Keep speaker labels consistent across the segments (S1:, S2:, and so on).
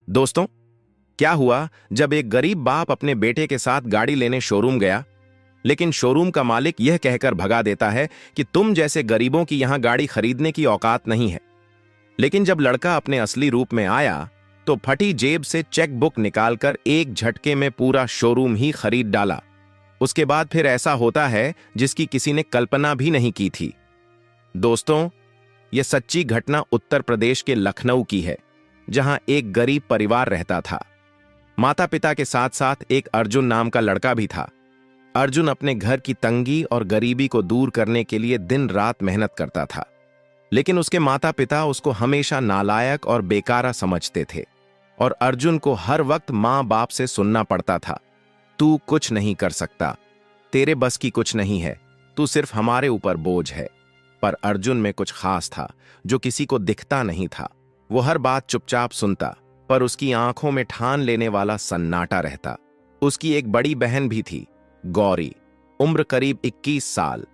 S1: दोस्तों, क्या हुआ जब एक गरीब बाप अपने बेटे के साथ गाड़ी लेने शोरूम गया, लेकिन शोरूम का मालिक यह कहकर भगा देता है कि तुम जैसे गरीबों की यहां गाड़ी खरीदने की औकात नहीं है। लेकिन जब लड़का अपने असली रूप में आया तो फटी जेब से चेक बुक निकालकर एक झटके में पूरा शोरूम ही खरीद डाला। उसके बाद फिर ऐसा होता है जिसकी किसी ने कल्पना भी नहीं की थी। दोस्तों, यह सच्ची घटना उत्तर प्रदेश के लखनऊ की है, जहां एक गरीब परिवार रहता था। माता पिता के साथ साथ एक अर्जुन नाम का लड़का भी था। अर्जुन अपने घर की तंगी और गरीबी को दूर करने के लिए दिन रात मेहनत करता था, लेकिन उसके माता पिता उसको हमेशा नालायक और बेकारा समझते थे और अर्जुन को हर वक्त माँ बाप से सुनना पड़ता था, तू कुछ नहीं कर सकता, तेरे बस की कुछ नहीं है, तू सिर्फ हमारे ऊपर बोझ है। पर अर्जुन में कुछ खास था जो किसी को दिखता नहीं था। वो हर बात चुपचाप सुनता, पर उसकी आंखों में ठान लेने वाला सन्नाटा रहता। उसकी एक बड़ी बहन भी थी, गौरी, उम्र करीब 21 साल।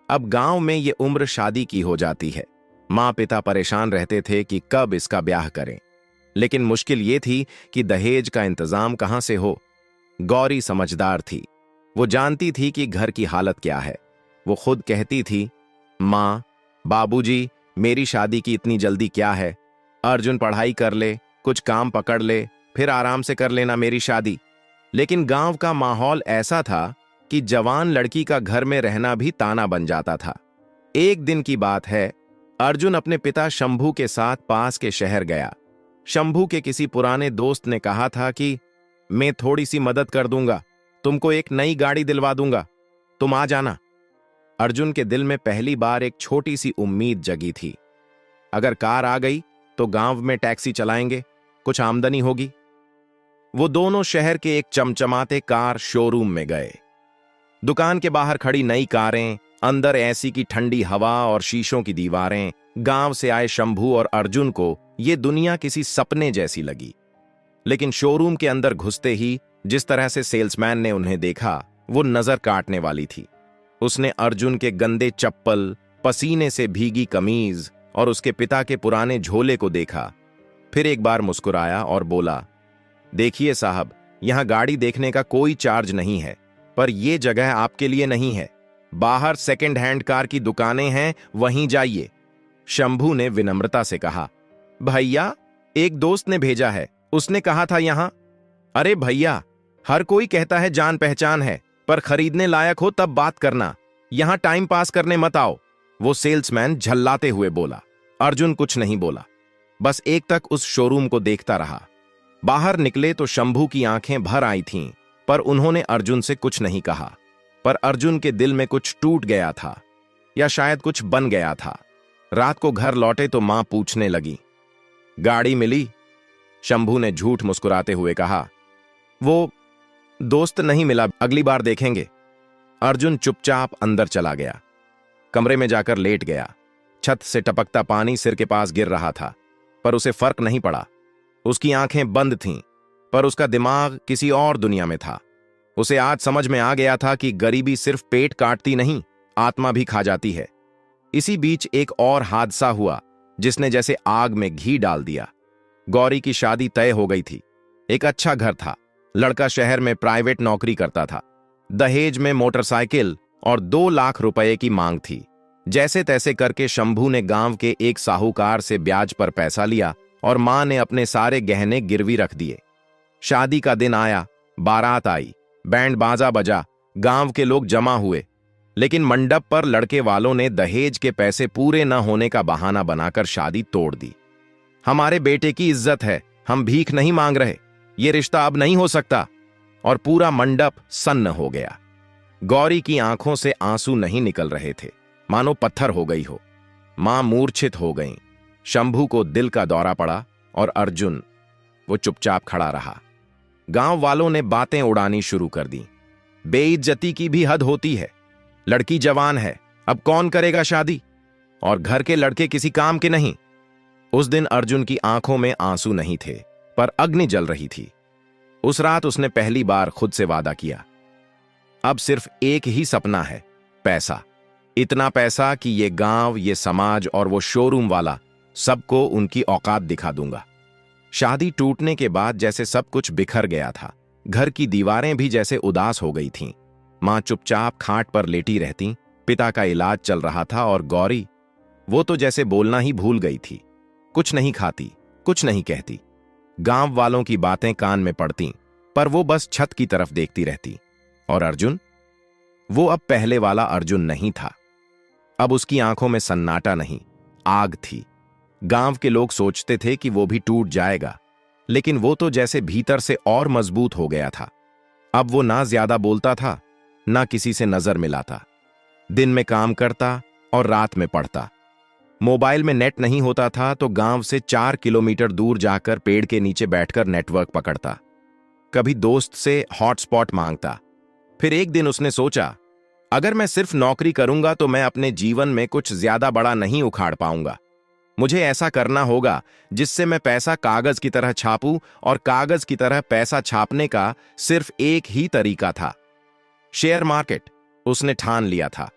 S1: अब गांव में ये उम्र शादी की हो जाती है। माँ पिता परेशान रहते थे कि कब इसका ब्याह करें, लेकिन मुश्किल ये थी कि दहेज का इंतजाम कहां से हो। गौरी समझदार थी, वो जानती थी कि घर की हालत क्या है। वो खुद कहती थी, माँ बाबूजी, मेरी शादी की इतनी जल्दी क्या है? अर्जुन पढ़ाई कर ले, कुछ काम पकड़ ले, फिर आराम से कर लेना मेरी शादी। लेकिन गांव का माहौल ऐसा था कि जवान लड़की का घर में रहना भी ताना बन जाता था। एक दिन की बात है, अर्जुन अपने पिता शंभू के साथ पास के शहर गया। शंभू के किसी पुराने दोस्त ने कहा था कि मैं थोड़ी सी मदद कर दूंगा, तुमको एक नई गाड़ी दिलवा दूंगा, तुम आ जाना। अर्जुन के दिल में पहली बार एक छोटी सी उम्मीद जगी थी। अगर कार आ गई तो गांव में टैक्सी चलाएंगे, कुछ आमदनी होगी। वो दोनों शहर के एक चमचमाते कार शोरूम में गए। दुकान के बाहर खड़ी नई कारें, अंदर एसी की ठंडी हवा और शीशों की दीवारें। गांव से आए शंभू और अर्जुन को ये दुनिया किसी सपने जैसी लगी। लेकिन शोरूम के अंदर घुसते ही जिस तरह से सेल्समैन ने उन्हें देखा, वो नजर काटने वाली थी। उसने अर्जुन के गंदे चप्पल, पसीने से भीगी कमीज और उसके पिता के पुराने झोले को देखा। फिर एक बार मुस्कुराया और बोला, देखिए साहब, यहां गाड़ी देखने का कोई चार्ज नहीं है, पर यह जगह आपके लिए नहीं है। बाहर सेकंड हैंड कार की दुकानें हैं, वहीं जाइए। शंभू ने विनम्रता से कहा, भैया, एक दोस्त ने भेजा है, उसने कहा था यहां। अरे भैया, हर कोई कहता है जान पहचान है, पर खरीदने लायक हो तब बात करना, यहां टाइम पास करने मत आओ। वो सेल्समैन झल्लाते हुए बोला। अर्जुन कुछ नहीं बोला, बस एक तक उस शोरूम को देखता रहा। बाहर निकले तो शंभू की आंखें भर आई थीं, पर उन्होंने अर्जुन से कुछ नहीं कहा। पर अर्जुन के दिल में कुछ टूट गया था, या शायद कुछ बन गया था। रात को घर लौटे तो मां पूछने लगी, गाड़ी मिली? शंभू ने झूठ मुस्कुराते हुए कहा, वो दोस्त नहीं मिला, अगली बार देखेंगे। अर्जुन चुपचाप अंदर चला गया। कमरे में जाकर लेट गया। छत से टपकता पानी सिर के पास गिर रहा था, पर उसे फर्क नहीं पड़ा। उसकी आंखें बंद थीं, पर उसका दिमाग किसी और दुनिया में था। उसे आज समझ में आ गया था कि गरीबी सिर्फ पेट काटती नहीं, आत्मा भी खा जाती है। इसी बीच एक और हादसा हुआ जिसने जैसे आग में घी डाल दिया। गौरी की शादी तय हो गई थी। एक अच्छा घर था, लड़का शहर में प्राइवेट नौकरी करता था। दहेज में मोटरसाइकिल और 2 लाख रुपए की मांग थी। जैसे तैसे करके शंभू ने गांव के एक साहूकार से ब्याज पर पैसा लिया और मां ने अपने सारे गहने गिरवी रख दिए। शादी का दिन आया, बारात आई, बैंड बाजा बजा, गांव के लोग जमा हुए। लेकिन मंडप पर लड़के वालों ने दहेज के पैसे पूरे न होने का बहाना बनाकर शादी तोड़ दी। हमारे बेटे की इज्जत है, हम भीख नहीं मांग रहे, ये रिश्ता अब नहीं हो सकता। और पूरा मंडप सन्न हो गया। गौरी की आंखों से आंसू नहीं निकल रहे थे, मानो पत्थर हो गई हो। मां मूर्छित हो गईं। शंभू को दिल का दौरा पड़ा और अर्जुन, वो चुपचाप खड़ा रहा। गांव वालों ने बातें उड़ानी शुरू कर दी। बेइज्जती की भी हद होती है, लड़की जवान है, अब कौन करेगा शादी, और घर के लड़के किसी काम के नहीं। उस दिन अर्जुन की आंखों में आंसू नहीं थे, पर अग्नि जल रही थी। उस रात उसने पहली बार खुद से वादा किया, अब सिर्फ एक ही सपना है, पैसा। इतना पैसा कि ये गांव, ये समाज और वो शोरूम वाला, सबको उनकी औकात दिखा दूंगा। शादी टूटने के बाद जैसे सब कुछ बिखर गया था। घर की दीवारें भी जैसे उदास हो गई थीं। मां चुपचाप खाट पर लेटी रहती, पिता का इलाज चल रहा था और गौरी, वो तो जैसे बोलना ही भूल गई थी। कुछ नहीं खाती, कुछ नहीं कहती। गांव वालों की बातें कान में पड़ती, पर वो बस छत की तरफ देखती रहती। और अर्जुन, वो अब पहले वाला अर्जुन नहीं था। अब उसकी आंखों में सन्नाटा नहीं, आग थी। गांव के लोग सोचते थे कि वो भी टूट जाएगा, लेकिन वो तो जैसे भीतर से और मजबूत हो गया था। अब वो ना ज्यादा बोलता था, ना किसी से नजर मिलाता। दिन में काम करता और रात में पढ़ता। मोबाइल में नेट नहीं होता था तो गांव से 4 किलोमीटर दूर जाकर पेड़ के नीचे बैठकर नेटवर्क पकड़ता। कभी दोस्त से हॉटस्पॉट मांगता। फिर एक दिन उसने सोचा, अगर मैं सिर्फ नौकरी करूंगा तो मैं अपने जीवन में कुछ ज्यादा बड़ा नहीं उखाड़ पाऊंगा। मुझे ऐसा करना होगा जिससे मैं पैसा कागज की तरह छापूं, और कागज की तरह पैसा छापने का सिर्फ एक ही तरीका था, शेयर मार्केट। उसने ठान लिया था,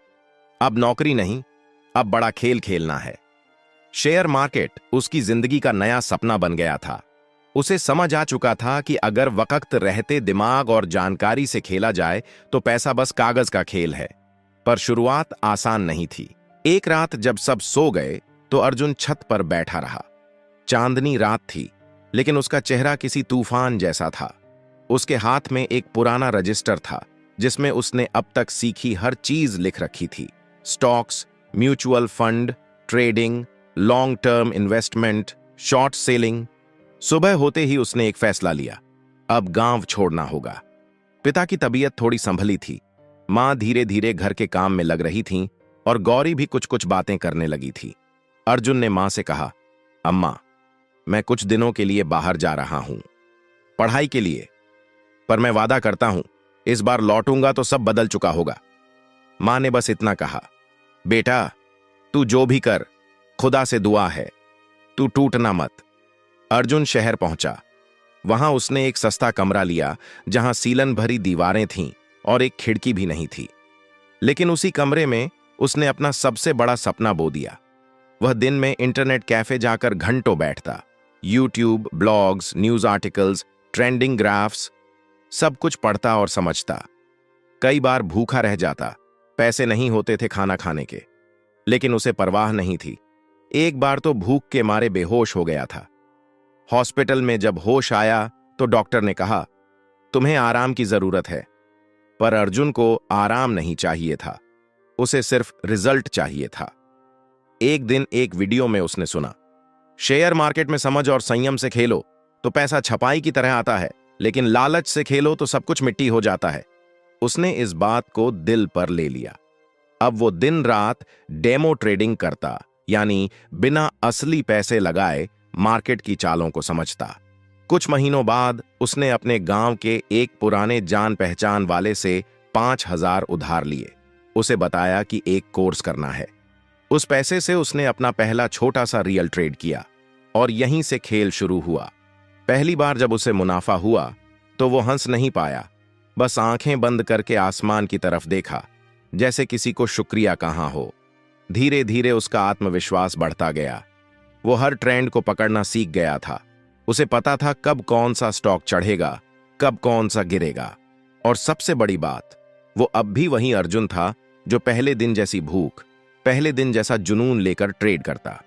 S1: अब नौकरी नहीं, अब बड़ा खेल खेलना है। शेयर मार्केट उसकी जिंदगी का नया सपना बन गया था। उसे समझ आ चुका था कि अगर वक्त रहते दिमाग और जानकारी से खेला जाए तो पैसा बस कागज का खेल है। पर शुरुआत आसान नहीं थी। एक रात जब सब सो गए तो अर्जुन छत पर बैठा रहा। चांदनी रात थी, लेकिन उसका चेहरा किसी तूफान जैसा था। उसके हाथ में एक पुराना रजिस्टर था जिसमें उसने अब तक सीखी हर चीज लिख रखी थी। Stocks, mutual fund, trading, long term investment, short selling. सुबह होते ही उसने एक फैसला लिया, अब गांव छोड़ना होगा। पिता की तबीयत थोड़ी संभली थी। मां धीरे धीरे घर के काम में लग रही थीं और गौरी भी कुछ कुछ बातें करने लगी थी। अर्जुन ने मां से कहा, अम्मा, मैं कुछ दिनों के लिए बाहर जा रहा हूं, पढ़ाई के लिए, पर मैं वादा करता हूं इस बार लौटूंगा तो सब बदल चुका होगा। मां ने बस इतना कहा, बेटा, तू जो भी कर, खुदा से दुआ है, तू टूटना मत। अर्जुन शहर पहुंचा। वहां उसने एक सस्ता कमरा लिया जहां सीलन भरी दीवारें थीं और एक खिड़की भी नहीं थी। लेकिन उसी कमरे में उसने अपना सबसे बड़ा सपना बो दिया। वह दिन में इंटरनेट कैफे जाकर घंटों बैठता। YouTube, blogs, news articles, trending graphs, सब कुछ पढ़ता और समझता। कई बार भूखा रह जाता, पैसे नहीं होते थे खाना खाने के, लेकिन उसे परवाह नहीं थी। एक बार तो भूख के मारे बेहोश हो गया था। हॉस्पिटल में जब होश आया तो डॉक्टर ने कहा, तुम्हें आराम की जरूरत है। पर अर्जुन को आराम नहीं चाहिए था, उसे सिर्फ रिजल्ट चाहिए था। एक दिन एक वीडियो में उसने सुना, शेयर मार्केट में समझ और संयम से खेलो तो पैसा छपाई की तरह आता है, लेकिन लालच से खेलो तो सब कुछ मिट्टी हो जाता है। उसने इस बात को दिल पर ले लिया। अब वो दिन रात डेमो ट्रेडिंग करता, यानी बिना असली पैसे लगाए मार्केट की चालों को समझता। कुछ महीनों बाद उसने अपने गांव के एक पुराने जान पहचान वाले से 5,000 उधार लिए। उसे बताया कि एक कोर्स करना है। उस पैसे से उसने अपना पहला छोटा सा रियल ट्रेड किया और यहीं से खेल शुरू हुआ। पहली बार जब उसे मुनाफा हुआ तो वो हंस नहीं पाया, बस आंखें बंद करके आसमान की तरफ देखा, जैसे किसी को शुक्रिया कहा हो। धीरे धीरे उसका आत्मविश्वास बढ़ता गया। वो हर ट्रेंड को पकड़ना सीख गया था। उसे पता था कब कौन सा स्टॉक चढ़ेगा, कब कौन सा गिरेगा। और सबसे बड़ी बात, वो अब भी वही अर्जुन था जो पहले दिन जैसी भूख, पहले दिन जैसा जुनून लेकर ट्रेड करता।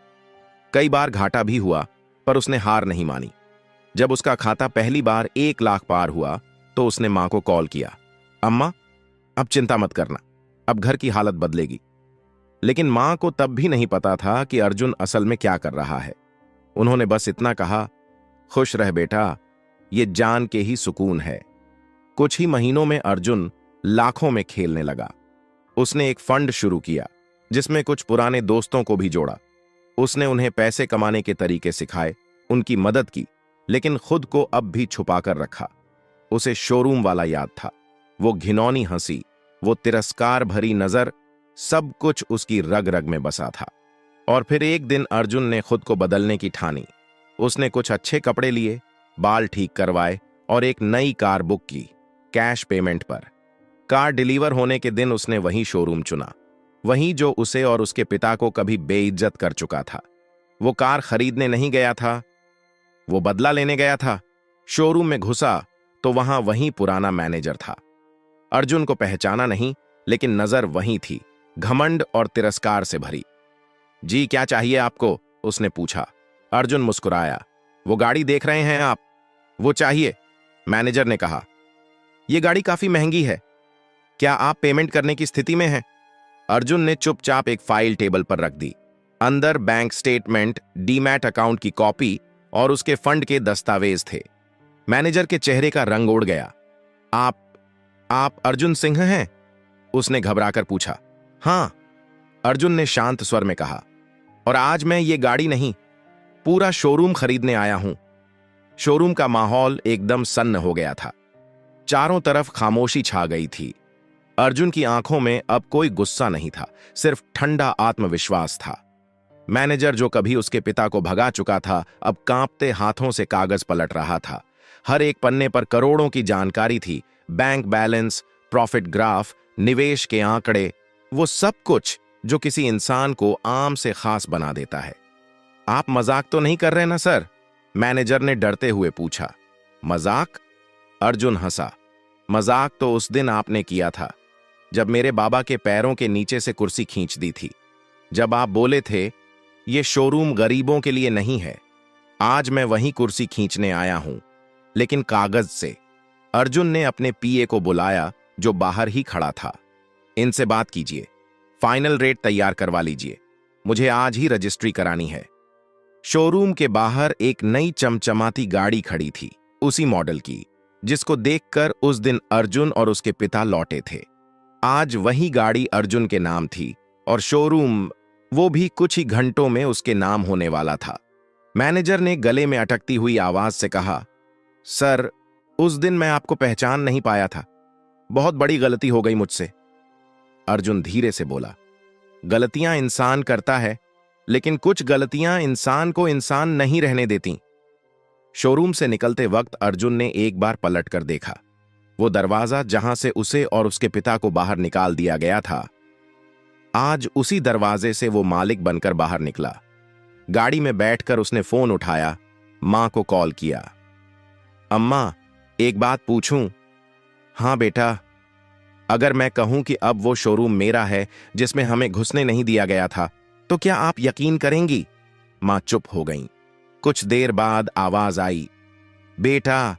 S1: कई बार घाटा भी हुआ, पर उसने हार नहीं मानी। जब उसका खाता पहली बार 1 लाख पार हुआ तो उसने मां को कॉल किया, अम्मा, अब चिंता मत करना, अब घर की हालत बदलेगी। लेकिन मां को तब भी नहीं पता था कि अर्जुन असल में क्या कर रहा है। उन्होंने बस इतना कहा, खुश रह बेटा, ये जान के ही सुकून है। कुछ ही महीनों में अर्जुन लाखों में खेलने लगा। उसने एक फंड शुरू किया जिसमें कुछ पुराने दोस्तों को भी जोड़ा। उसने उन्हें पैसे कमाने के तरीके सिखाए, उनकी मदद की, लेकिन खुद को अब भी छुपाकर रखा। उसे शोरूम वाला याद था, वो घिनौनी हंसी, वो तिरस्कार भरी नजर, सब कुछ उसकी रग रग में बसा था। और फिर एक दिन अर्जुन ने खुद को बदलने की ठानी। उसने कुछ अच्छे कपड़े लिए, बाल ठीक करवाए और एक नई कार बुक की, कैश पेमेंट पर। कार डिलीवर होने के दिन उसने वही शोरूम चुना, वही जो उसे और उसके पिता को कभी बेइज्जत कर चुका था। वो कार खरीदने नहीं गया था, वो बदला लेने गया था। शोरूम में घुसा तो वहां वही पुराना मैनेजर था। अर्जुन को पहचाना नहीं, लेकिन नजर वही थी, घमंड और तिरस्कार से भरी। जी क्या चाहिए आपको? उसने पूछा। अर्जुन मुस्कुराया। वो गाड़ी देख रहे हैं आप? वो चाहिए, मैनेजर ने कहा। यह गाड़ी काफी महंगी है, क्या आप पेमेंट करने की स्थिति में हैं? अर्जुन ने चुपचाप एक फाइल टेबल पर रख दी। अंदर बैंक स्टेटमेंट, डीमैट अकाउंट की कॉपी और उसके फंड के दस्तावेज थे। मैनेजर के चेहरे का रंग उड़ गया। आप अर्जुन सिंह हैं? उसने घबराकर पूछा। हां, अर्जुन ने शांत स्वर में कहा। और आज मैं ये गाड़ी नहीं, पूरा शोरूम खरीदने आया हूं। शोरूम का माहौल एकदम सन्न हो गया था। चारों तरफ खामोशी छा गई थी। अर्जुन की आंखों में अब कोई गुस्सा नहीं था, सिर्फ ठंडा आत्मविश्वास था। मैनेजर जो कभी उसके पिता को भगा चुका था, अब कांपते हाथों से कागज पलट रहा था। हर एक पन्ने पर करोड़ों की जानकारी थी, बैंक बैलेंस, प्रॉफिट ग्राफ, निवेश के आंकड़े, वो सब कुछ जो किसी इंसान को आम से खास बना देता है। आप मजाक तो नहीं कर रहे ना सर? मैनेजर ने डरते हुए पूछा। मजाक? अर्जुन हंसा। मजाक तो उस दिन आपने किया था, जब मेरे बाबा के पैरों के नीचे से कुर्सी खींच दी थी, जब आप बोले थे ये शोरूम गरीबों के लिए नहीं है। आज मैं वही कुर्सी खींचने आया हूं, लेकिन कागज से। अर्जुन ने अपने पीए को बुलाया, जो बाहर ही खड़ा था। इनसे बात कीजिए, फाइनल रेट तैयार करवा लीजिए, मुझे आज ही रजिस्ट्री करानी है। शोरूम के बाहर एक नई चमचमाती गाड़ी खड़ी थी, उसी मॉडल की, जिसको देखकर उस दिन अर्जुन और उसके पिता लौटे थे। आज वही गाड़ी अर्जुन के नाम थी और शोरूम, वो भी कुछ ही घंटों में उसके नाम होने वाला था। मैनेजर ने गले में अटकती हुई आवाज से कहा, सर, उस दिन मैं आपको पहचान नहीं पाया था, बहुत बड़ी गलती हो गई मुझसे। अर्जुन धीरे से बोला, गलतियां इंसान करता है, लेकिन कुछ गलतियां इंसान को इंसान नहीं रहने देती। शोरूम से निकलते वक्त अर्जुन ने एक बार पलट कर देखा। वो दरवाजा जहां से उसे और उसके पिता को बाहर निकाल दिया गया था, आज उसी दरवाजे से वो मालिक बनकर बाहर निकला। गाड़ी में बैठकर उसने फोन उठाया, मां को कॉल किया। अम्मा, एक बात पूछूं? हां बेटा। अगर मैं कहूं कि अब वो शोरूम मेरा है जिसमें हमें घुसने नहीं दिया गया था, तो क्या आप यकीन करेंगी? मां चुप हो गईं। कुछ देर बाद आवाज आई, बेटा,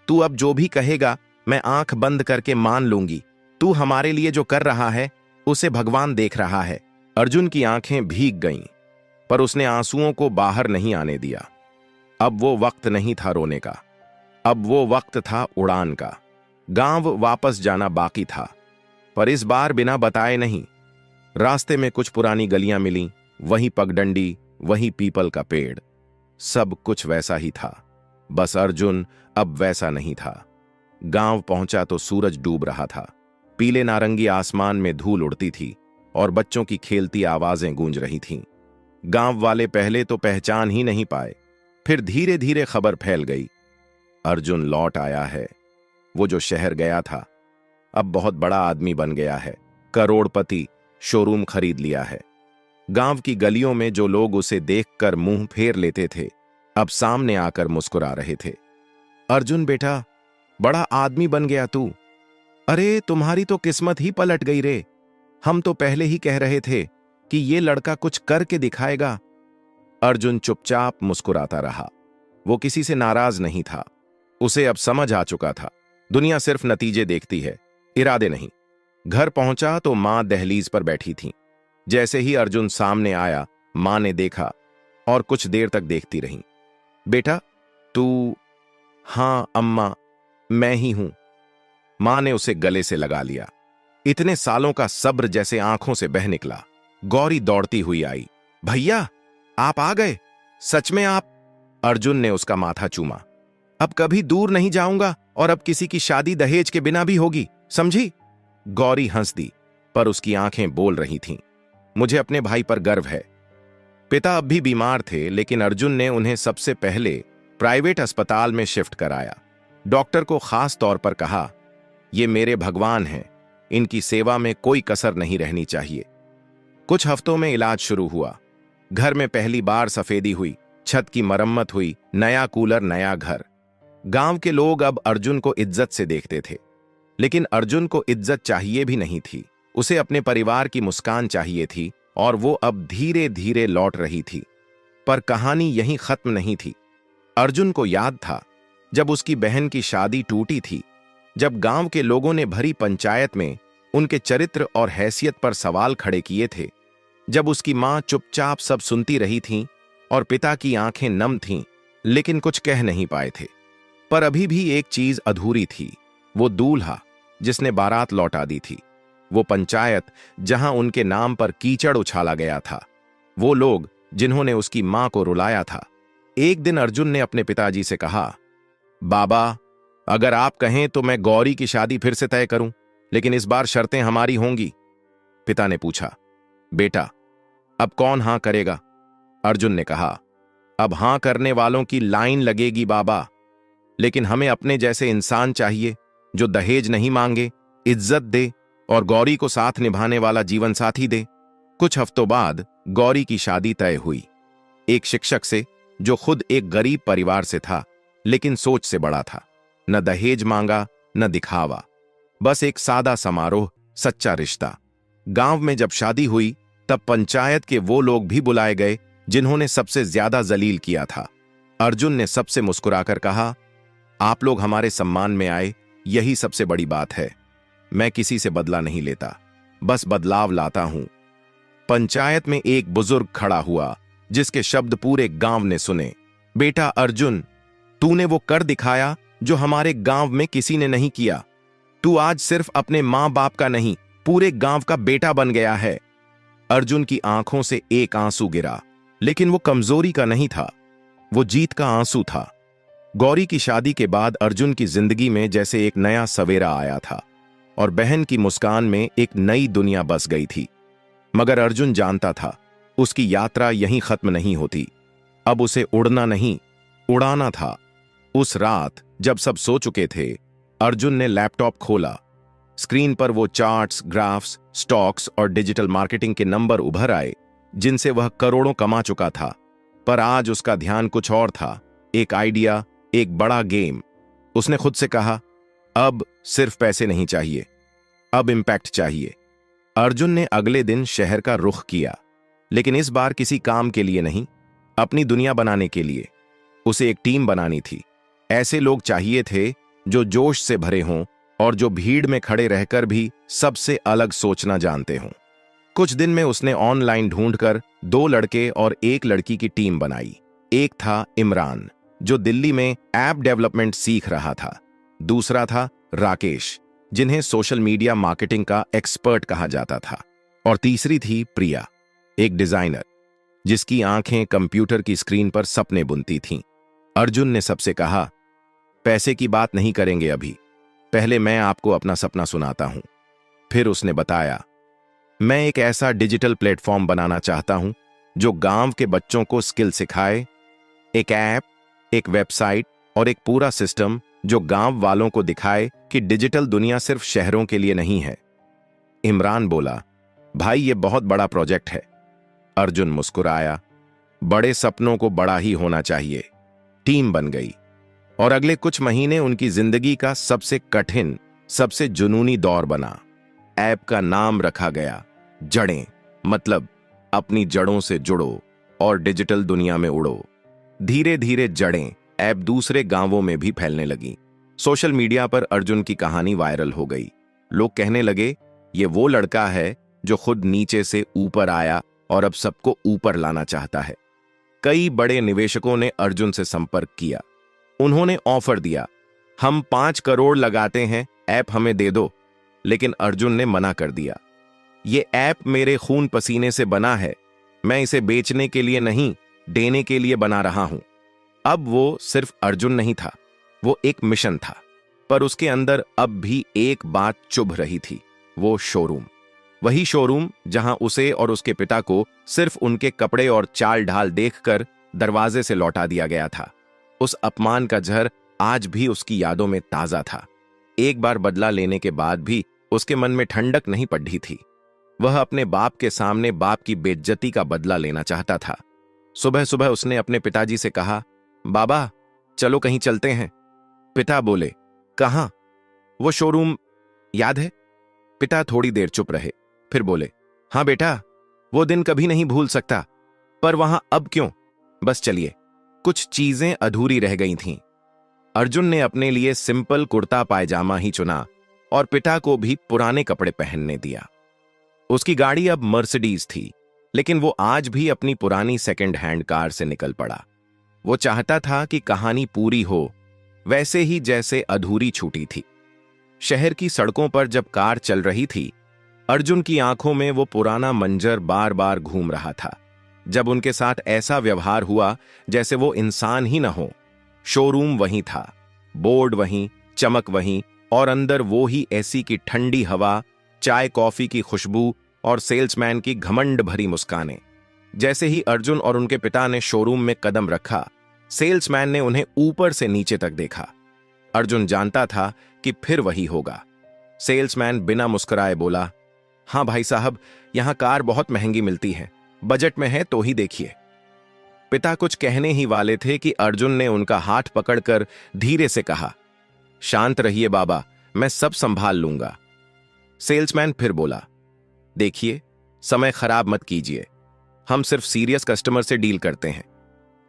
S1: तू अब जो भी कहेगा मैं आंख बंद करके मान लूंगी। तू हमारे लिए जो कर रहा है उसे भगवान देख रहा है। अर्जुन की आंखें भीग गईं, पर उसने आंसुओं को बाहर नहीं आने दिया। अब वो वक्त नहीं था रोने का, अब वो वक्त था उड़ान का। गांव वापस जाना बाकी था, पर इस बार बिना बताए नहीं। रास्ते में कुछ पुरानी गलियां मिलीं, वही पगडंडी, वही पीपल का पेड़, सब कुछ वैसा ही था, बस अर्जुन अब वैसा नहीं था। गांव पहुंचा तो सूरज डूब रहा था। पीले नारंगी आसमान में धूल उड़ती थी और बच्चों की खेलती आवाजें गूंज रही थीं। गांव वाले पहले तो पहचान ही नहीं पाए, फिर धीरे धीरे खबर फैल गई, अर्जुन लौट आया है। वो जो शहर गया था, अब बहुत बड़ा आदमी बन गया है, करोड़पति, शोरूम खरीद लिया है। गांव की गलियों में जो लोग उसे देखकर मुंह फेर लेते थे, अब सामने आकर मुस्कुरा रहे थे। अर्जुन बेटा, बड़ा आदमी बन गया तू। अरे तुम्हारी तो किस्मत ही पलट गई रे। हम तो पहले ही कह रहे थे कि ये लड़का कुछ करके दिखाएगा। अर्जुन चुपचाप मुस्कुराता रहा। वो किसी से नाराज नहीं था। उसे अब समझ आ चुका था, दुनिया सिर्फ नतीजे देखती है, इरादे नहीं। घर पहुंचा तो मां दहलीज पर बैठी थी। जैसे ही अर्जुन सामने आया, मां ने देखा और कुछ देर तक देखती रही। बेटा, तू? हां अम्मा, मैं ही हूं। मां ने उसे गले से लगा लिया। इतने सालों का सब्र जैसे आंखों से बह निकला। गौरी दौड़ती हुई आई। भैया, आप आ गए? सच में आप? अर्जुन ने उसका माथा चूमा। अब कभी दूर नहीं जाऊंगा और अब किसी की शादी दहेज के बिना भी होगी, समझी? गौरी हंस दी, पर उसकी आंखें बोल रही थीं, मुझे अपने भाई पर गर्व है। पिता अब भी बीमार थे, लेकिन अर्जुन ने उन्हें सबसे पहले प्राइवेट अस्पताल में शिफ्ट कराया। डॉक्टर को खास तौर पर कहा, ये मेरे भगवान हैं, इनकी सेवा में कोई कसर नहीं रहनी चाहिए। कुछ हफ्तों में इलाज शुरू हुआ। घर में पहली बार सफेदी हुई, छत की मरम्मत हुई, नया कूलर, नया घर। गांव के लोग अब अर्जुन को इज्जत से देखते थे। लेकिन अर्जुन को इज्जत चाहिए भी नहीं थी, उसे अपने परिवार की मुस्कान चाहिए थी, और वो अब धीरे धीरे लौट रही थी। पर कहानी यहीं खत्म नहीं थी। अर्जुन को याद था जब उसकी बहन की शादी टूटी थी, जब गांव के लोगों ने भरी पंचायत में उनके चरित्र और हैसियत पर सवाल खड़े किए थे, जब उसकी मां चुपचाप सब सुनती रही थीं और पिता की आंखें नम थीं, लेकिन कुछ कह नहीं पाए थे। पर अभी भी एक चीज अधूरी थी, वो दूल्हा जिसने बारात लौटा दी थी, वो पंचायत जहां उनके नाम पर कीचड़ उछाला गया था, वो लोग जिन्होंने उसकी मां को रुलाया था। एक दिन अर्जुन ने अपने पिताजी से कहा, बाबा, अगर आप कहें तो मैं गौरी की शादी फिर से तय करूं, लेकिन इस बार शर्तें हमारी होंगी। पिता ने पूछा, बेटा, अब कौन हां करेगा? अर्जुन ने कहा, अब हां करने वालों की लाइन लगेगी बाबा, लेकिन हमें अपने जैसे इंसान चाहिए जो दहेज नहीं मांगे, इज्जत दे और गौरी को साथ निभाने वाला जीवन साथी दे। कुछ हफ्तों बाद गौरी की शादी तय हुई, एक शिक्षक से जो खुद एक गरीब परिवार से था, लेकिन सोच से बड़ा था। न दहेज मांगा, न दिखावा, बस एक सादा समारोह, सच्चा रिश्ता। गांव में जब शादी हुई तब पंचायत के वो लोग भी बुलाए गए जिन्होंने सबसे ज्यादा जलील किया था। अर्जुन ने सबसे मुस्कुराकर कहा, आप लोग हमारे सम्मान में आए, यही सबसे बड़ी बात है। मैं किसी से बदला नहीं लेता, बस बदलाव लाता हूं। पंचायत में एक बुजुर्ग खड़ा हुआ जिसके शब्द पूरे गांव ने सुने। बेटा अर्जुन, तूने वो कर दिखाया जो हमारे गांव में किसी ने नहीं किया। तू आज सिर्फ अपने मां बाप का नहीं, पूरे गांव का बेटा बन गया है। अर्जुन की आंखों से एक आंसू गिरा, लेकिन वो कमजोरी का नहीं था, वो जीत का आंसू था। गौरी की शादी के बाद अर्जुन की जिंदगी में जैसे एक नया सवेरा आया था और बहन की मुस्कान में एक नई दुनिया बस गई थी। मगर अर्जुन जानता था उसकी यात्रा यहीं खत्म नहीं होती। अब उसे उड़ना नहीं, उड़ाना था। उस रात जब सब सो चुके थे, अर्जुन ने लैपटॉप खोला। स्क्रीन पर वो चार्ट्स, ग्राफ्स, स्टॉक्स और डिजिटल मार्केटिंग के नंबर उभर आए जिनसे वह करोड़ों कमा चुका था। पर आज उसका ध्यान कुछ और था, एक आइडिया, एक बड़ा गेम। उसने खुद से कहा, अब सिर्फ पैसे नहीं चाहिए, अब इंपैक्ट चाहिए। अर्जुन ने अगले दिन शहर का रुख किया, लेकिन इस बार किसी काम के लिए नहीं, अपनी दुनिया बनाने के लिए। उसे एक टीम बनानी थी। ऐसे लोग चाहिए थे जो जोश से भरे हों और जो भीड़ में खड़े रहकर भी सबसे अलग सोचना जानते हों। कुछ दिन में उसने ऑनलाइन ढूंढकर 2 लड़के और 1 लड़की की टीम बनाई। एक था इमरान, जो दिल्ली में ऐप डेवलपमेंट सीख रहा था। दूसरा था राकेश, जिन्हें सोशल मीडिया मार्केटिंग का एक्सपर्ट कहा जाता था। और तीसरी थी प्रिया, एक डिजाइनर जिसकी आंखें कंप्यूटर की स्क्रीन पर सपने बुनती थीं। अर्जुन ने सबसे कहा, पैसे की बात नहीं करेंगे अभी, पहले मैं आपको अपना सपना सुनाता हूं। फिर उसने बताया, मैं एक ऐसा डिजिटल प्लेटफॉर्म बनाना चाहता हूं जो गांव के बच्चों को स्किल सिखाए। एक ऐप, एक वेबसाइट और एक पूरा सिस्टम जो गांव वालों को दिखाए कि डिजिटल दुनिया सिर्फ शहरों के लिए नहीं है। इमरान बोला, भाई ये बहुत बड़ा प्रोजेक्ट है। अर्जुन मुस्कुराया, बड़े सपनों को बड़ा ही होना चाहिए। टीम बन गई और अगले कुछ महीने उनकी जिंदगी का सबसे कठिन, सबसे जुनूनी दौर बना। ऐप का नाम रखा गया जड़ें, मतलब अपनी जड़ों से जुड़ो और डिजिटल दुनिया में उड़ो। धीरे धीरे जड़ें ऐप दूसरे गांवों में भी फैलने लगी। सोशल मीडिया पर अर्जुन की कहानी वायरल हो गई। लोग कहने लगे, ये वो लड़का है जो खुद नीचे से ऊपर आया और अब सबको ऊपर लाना चाहता है। कई बड़े निवेशकों ने अर्जुन से संपर्क किया। उन्होंने ऑफर दिया, हम 5 करोड़ लगाते हैं, ऐप हमें दे दो। लेकिन अर्जुन ने मना कर दिया, ये ऐप मेरे खून पसीने से बना है, मैं इसे बेचने के लिए नहीं, देने के लिए बना रहा हूं। अब वो सिर्फ अर्जुन नहीं था, वो एक मिशन था। पर उसके अंदर अब भी एक बात चुभ रही थी, वो शोरूम। वही शोरूम जहां उसे और उसके पिता को सिर्फ उनके कपड़े और चाल ढाल देखकर दरवाजे से लौटा दिया गया था। उस अपमान का जहर आज भी उसकी यादों में ताजा था। एक बार बदला लेने के बाद भी उसके मन में ठंडक नहीं पड़ी थी। वह अपने बाप के सामने बाप की बेइज्जती का बदला लेना चाहता था। सुबह सुबह उसने अपने पिताजी से कहा, बाबा चलो कहीं चलते हैं। पिता बोले, कहाँ? वो शोरूम याद है? पिता थोड़ी देर चुप रहे, फिर बोले, हाँ बेटा, वो दिन कभी नहीं भूल सकता। पर वहां अब क्यों? बस चलिए, कुछ चीजें अधूरी रह गई थीं। अर्जुन ने अपने लिए सिंपल कुर्ता पायजामा ही चुना और पिता को भी पुराने कपड़े पहनने दिया। उसकी गाड़ी अब मर्सिडीज थी, लेकिन वो आज भी अपनी पुरानी सेकंड हैंड कार से निकल पड़ा। वो चाहता था कि कहानी पूरी हो, वैसे ही जैसे अधूरी छूटी थी। शहर की सड़कों पर जब कार चल रही थी, अर्जुन की आंखों में वो पुराना मंजर बार बार घूम रहा था, जब उनके साथ ऐसा व्यवहार हुआ जैसे वो इंसान ही न हो। शोरूम वहीं था, बोर्ड वहीं, चमक वहीं, और अंदर वो ही एसी की ठंडी हवा, चाय कॉफी की खुशबू और सेल्समैन की घमंड भरी मुस्कानें। जैसे ही अर्जुन और उनके पिता ने शोरूम में कदम रखा, सेल्समैन ने उन्हें ऊपर से नीचे तक देखा। अर्जुन जानता था कि फिर वही होगा। सेल्समैन बिना मुस्कुराए बोला, हाँ भाई साहब, यहां कार बहुत महंगी मिलती है, बजट में है तो ही देखिए। पिता कुछ कहने ही वाले थे कि अर्जुन ने उनका हाथ पकड़कर धीरे से कहा, शांत रहिए बाबा, मैं सब संभाल लूंगा। सेल्समैन फिर बोला, देखिए, समय खराब मत कीजिए, हम सिर्फ सीरियस कस्टमर से डील करते हैं।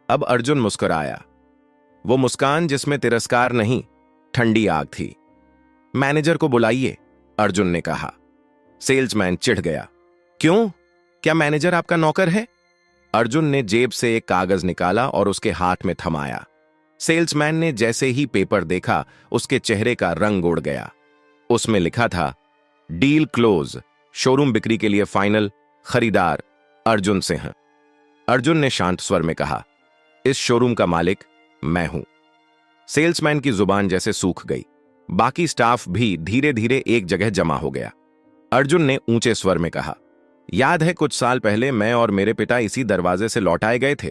S1: अब अर्जुन मुस्कुराया, वो मुस्कान जिसमें तिरस्कार नहीं, ठंडी आग थी। मैनेजर को बुलाइए, अर्जुन ने कहा। सेल्समैन चिढ़ गया, क्यों? क्या मैनेजर आपका नौकर है? अर्जुन ने जेब से एक कागज निकाला और उसके हाथ में थमाया। सेल्समैन ने जैसे ही पेपर देखा, उसके चेहरे का रंग उड़ गया। उसमें लिखा था, डील क्लोज, शोरूम बिक्री के लिए फाइनल, खरीदार अर्जुन सिंह। अर्जुन ने शांत स्वर में कहा, इस शोरूम का मालिक मैं हूं। सेल्समैन की जुबान जैसे सूख गई। बाकी स्टाफ भी धीरे धीरे एक जगह जमा हो गया। अर्जुन ने ऊंचे स्वर में कहा, याद है कुछ साल पहले मैं और मेरे पिता इसी दरवाजे से लौट आए गए थे,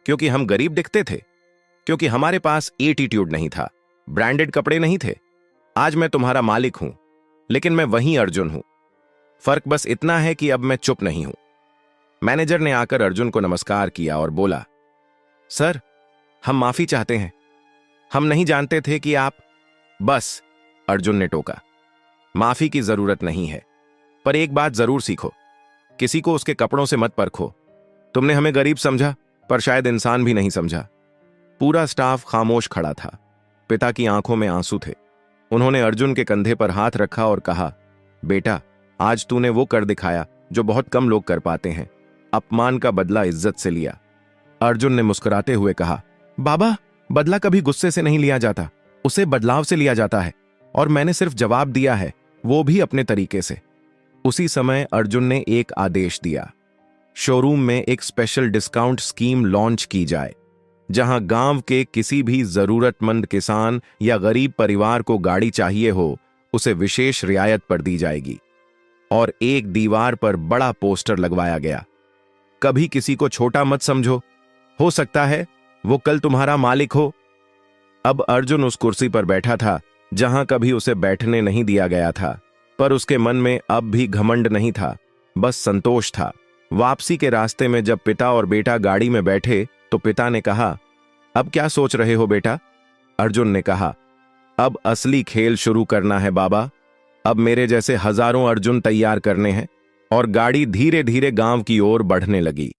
S1: क्योंकि हम गरीब दिखते थे, क्योंकि हमारे पास एटीट्यूड नहीं था, ब्रांडेड कपड़े नहीं थे। आज मैं तुम्हारा मालिक हूं, लेकिन मैं वही अर्जुन हूं। फर्क बस इतना है कि अब मैं चुप नहीं हूं। मैनेजर ने आकर अर्जुन को नमस्कार किया और बोला, सर, हम माफी चाहते हैं, हम नहीं जानते थे कि आप। बस, अर्जुन ने टोका, माफी की जरूरत नहीं है, पर एक बात जरूर सीखो, किसी को उसके कपड़ों से मत परखो। तुमने हमें गरीब समझा, पर शायद इंसान भी नहीं समझा। पूरा स्टाफ खामोश खड़ा था। पिता की आंखों में आंसू थे। उन्होंने अर्जुन के कंधे पर हाथ रखा और कहा, बेटा, आज तूने वो कर दिखाया जो बहुत कम लोग कर पाते हैं, अपमान का बदला इज्जत से लिया। अर्जुन ने मुस्कुराते हुए कहा, बाबा, बदला कभी गुस्से से नहीं लिया जाता, उसे बदलाव से लिया जाता है, और मैंने सिर्फ जवाब दिया है, वो भी अपने तरीके से। उसी समय अर्जुन ने एक आदेश दिया, शोरूम में एक स्पेशल डिस्काउंट स्कीम लॉन्च की जाए, जहां गांव के किसी भी जरूरतमंद किसान या गरीब परिवार को गाड़ी चाहिए हो, उसे विशेष रियायत पर दी जाएगी। और एक दीवार पर बड़ा पोस्टर लगवाया गया, कभी किसी को छोटा मत समझो, हो सकता है वो कल तुम्हारा मालिक हो। अब अर्जुन उस कुर्सी पर बैठा था जहां कभी उसे बैठने नहीं दिया गया था, पर उसके मन में अब भी घमंड नहीं था, बस संतोष था। वापसी के रास्ते में जब पिता और बेटा गाड़ी में बैठे तो पिता ने कहा, अब क्या सोच रहे हो बेटा? अर्जुन ने कहा, अब असली खेल शुरू करना है बाबा, अब मेरे जैसे हजारों अर्जुन तैयार करने हैं। और गाड़ी धीरे धीरे गांव की ओर बढ़ने लगी।